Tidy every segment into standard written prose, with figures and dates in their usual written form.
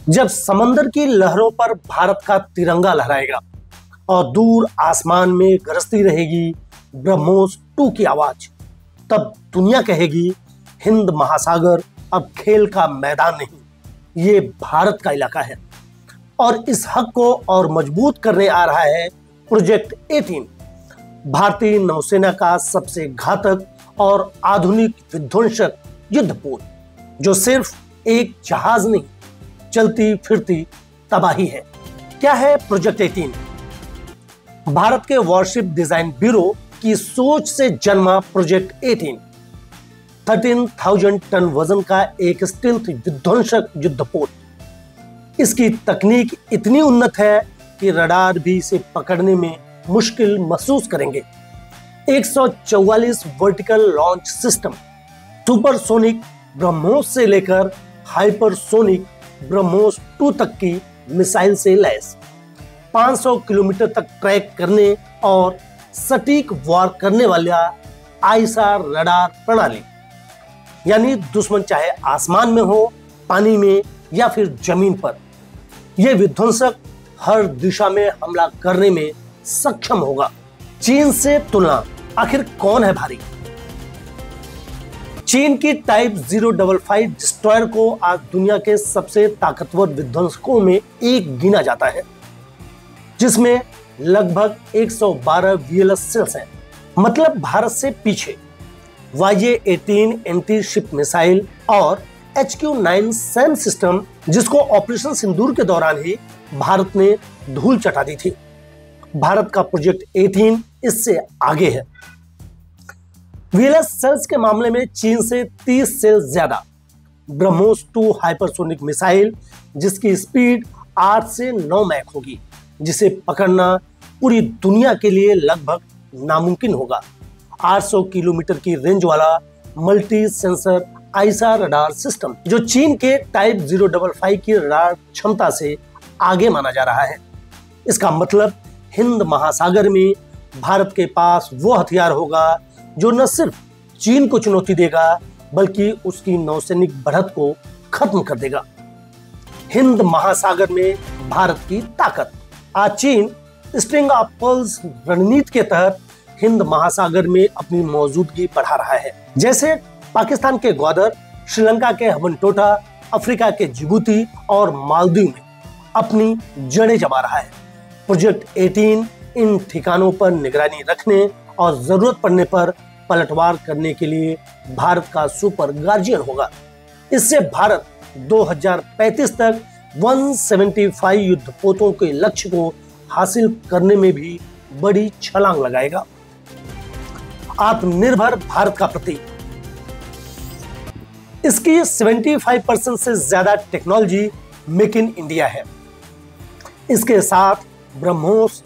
जब समंदर की लहरों पर भारत का तिरंगा लहराएगा और दूर आसमान में गरजती रहेगी ब्रह्मोस 2 की आवाज, तब दुनिया कहेगी हिंद महासागर अब खेल का मैदान नहीं, ये भारत का इलाका है। और इस हक को और मजबूत करने आ रहा है प्रोजेक्ट 18, भारतीय नौसेना का सबसे घातक और आधुनिक विध्वंसक युद्धपोत, जो सिर्फ एक जहाज नहीं, चलती फिरती तबाही है। क्या है प्रोजेक्ट 18? भारत के वॉरशिप डिजाइन ब्यूरो की सोच से जन्मा प्रोजेक्ट 18 13,000 टन वजन का एक स्टील्थ विध्वंसक युद्धपोत। इसकी तकनीक इतनी उन्नत है कि रडार भी इसे पकड़ने में मुश्किल महसूस करेंगे। 144 vertical launch system, supersonic BrahMos से लेकर हाइपरसोनिक ब्रह्मोस 2 तक की मिसाइल से लैस, 500 किलोमीटर तक ट्रैक करने और सटीक वार करने वाला आईएसआर रडार प्रणाली, यानी दुश्मन चाहे आसमान में हो, पानी में या फिर जमीन पर, यह विध्वंसक हर दिशा में हमला करने में सक्षम होगा। चीन से तुलना, आखिर कौन है भारी? चीन की टाइप 055 डिस्ट्रॉयर को आज दुनिया के सबसे ताकतवर विध्वंसकों में एक गिना जाता है, जिसमें लगभग 112 वीएलएस सेल्स हैं। मतलब भारत से पीछे YJ-18 एंटी शिप मिसाइल और HQ-9 सैम सिस्टम, जिसको ऑपरेशन सिंदूर के दौरान ही भारत ने धूल चटा दी थी। भारत का प्रोजेक्ट 18 इससे आगे है। वीएलएस सेल्स के मामले में चीन से 30 सेल्स ज्यादा। ब्रह्मोस 2 हाइपरसोनिक मिसाइल, जिसकी स्पीड 8 से 9 मैक होगी, जिसे पकड़ना पूरी दुनिया के लिए लगभग नामुमकिन होगा। 800 किलोमीटर की रेंज वाला multi sensor ISR radar system, जो चीन के टाइप 055 की रडार क्षमता से आगे माना जा रहा है। इसका मतलब हिंद महासागर में भारत के पास वो हथियार होगा जो न सिर्फ चीन को चुनौती देगा, बल्कि उसकी नौसैनिक बढ़त को खत्म कर देगा। हिंद महासागर में भारत की ताकत। आज चीन स्ट्रिंग ऑफ पर्ल्स रणनीति के तहत हिंद महासागर में अपनी मौजूदगी बढ़ा रहा है। जैसे पाकिस्तान के ग्वादर, श्रीलंका के हबनटोटा, अफ्रीका के जिबूती और मालदीव में अपनी जड़ें जमा रहा है। प्रोजेक्ट 18 इन ठिकानों पर निगरानी रखने और जरूरत पड़ने पर पलटवार करने के लिए भारत का सुपर गार्जियन होगा। इससे भारत 2035 तक 175 युद्धपोतों के लक्ष्य को हासिल करने में भी बड़ी छलांग लगाएगा। आत्मनिर्भर भारत का प्रतीक। इसकी 75% से ज्यादा टेक्नोलॉजी मेक इन इंडिया है। इसके साथ BrahMos,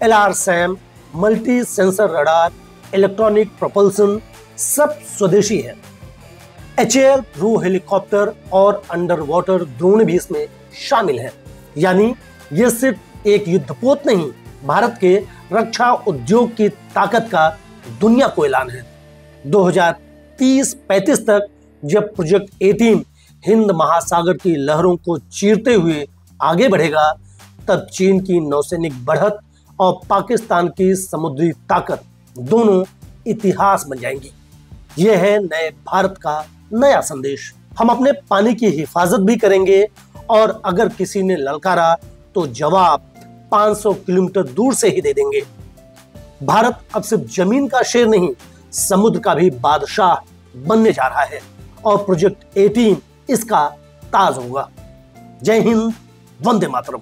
LRSAM, multi sensor radar, electronic propulsion सब स्वदेशी है। HAL रू हेलीकॉप्टर और अंडर वाटर ड्रोन भी इसमें शामिल है। यानी यह सिर्फ एक युद्धपोत नहीं, भारत के रक्षा उद्योग की ताकत का दुनिया को ऐलान है। 2030-35 तक जब प्रोजेक्ट 18 हिंद महासागर की लहरों को चीरते हुए आगे बढ़ेगा, तब चीन की नौसैनिक बढ़त और पाकिस्तान की समुद्री ताकत दोनों इतिहास बन जाएंगी। यह है नए भारत का नया संदेश। हम अपने पानी की हिफाजत भी करेंगे और अगर किसी ने ललकारा तो जवाब 500 किलोमीटर दूर से ही दे देंगे। भारत अब सिर्फ जमीन का शेर नहीं, समुद्र का भी बादशाह बनने जा रहा है और प्रोजेक्ट 18 इसका ताज होगा। जय हिंद, वंदे मातरम।